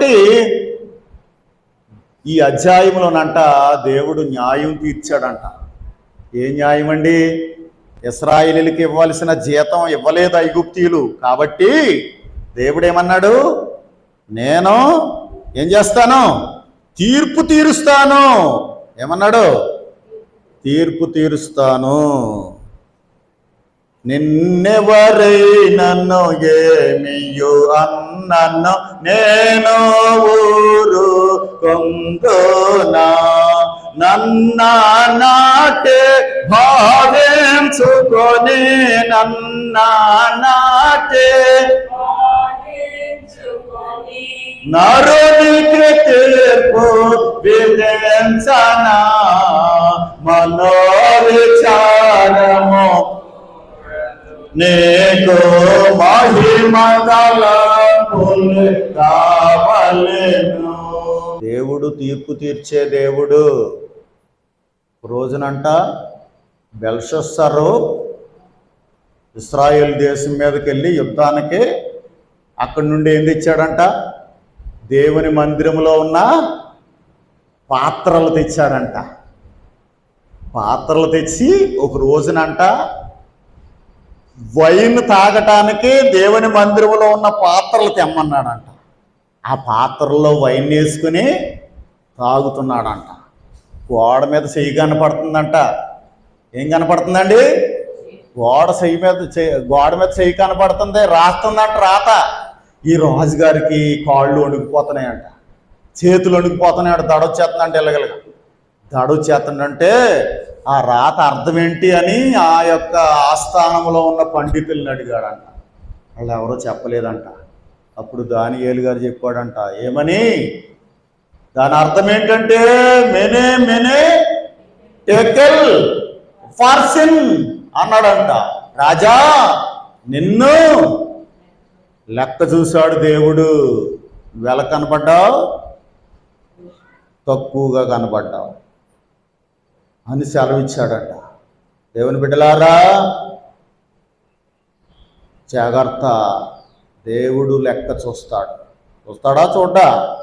కాబట్టి ఈ అధ్యాయంలోనంట దేవుడు న్యాయం తీర్చాడంట. ఏ న్యాయం అండి? ఇశ్రాయేలీయులకి ఇవ్వాల్సిన జీతం ఇవ్వలేదు ఐగుప్తీయులు. కాబట్టి దేవుడు ఏమన్నాడు? నేను ఏం చేస్తాను? తీర్పు తీరుస్తాను. ఏమన్నాడు? తీర్పు తీరుస్తాను. నిన్నెవరైనను ఏమియు అన్నను నేను ఊరుకొందునా, నన్నాటే భావించుకొని నన్నాటే నరునికి తీర్పు విధించనా, మనోవిచారము నీకు మహిమ తలంపులు కావలెను. దేవుడు తీర్పు తీర్చే దేవుడు. రోజునంట బెల్షస్సరు ఇశ్రాయేల్ దేశం మీదకి వెళ్ళి యుద్ధానికి అక్కడి నుండి ఏం తెచ్చాడంట? దేవుని మందిరంలో ఉన్న పాత్రలు తెచ్చాడంట. పాత్రలు తెచ్చి ఒక రోజునంట వైన్ తాగటానికి దేవుని మందిరంలో ఉన్న పాత్రలు తెమ్మన్నాడంట. ఆ పాత్రల్లో వైన్ వేసుకుని తాగుతున్నాడంట. గోడ మీద చెయ్యి కనపడుతుందంట. ఏం కనపడుతుందండి? గోడ మీద చెయ్యి కనపడుతుంది. రాస్తుందంట రాత. ఈ రాజుగారికి కాళ్ళు వణికిపోతున్నాయంట, చేతులు వణికిపోతున్నాయంట. దడొచ్చేస్తుందంటే ఇళ్ళగలగా దడొచ్చేస్తుందంటే ఆ రాత అర్థం ఏంటి అని ఆ యొక్క ఆస్థానంలో ఉన్న పండితుల్ని అడిగాడంట. వాళ్ళు ఎవరో చెప్పలేదంట. అప్పుడు దానియేలు గారు చెప్పాడంట. ఏమని? దాని అర్థం ఏంటంటే మెనే మెనే టెకెల్ ఫార్సిన్ అన్నాడంట. రాజా, నిన్ను లెక్క చూశాడు దేవుడు. వెల కనపడ్డావు, తక్కువగా కనపడ్డావు అని సెలవిచ్చాడట. దేవుని బిడ్డలారా, జాగ్రత్త. దేవుడు లెక్క చూస్తాడు. చూస్తాడా? చూడ్డా?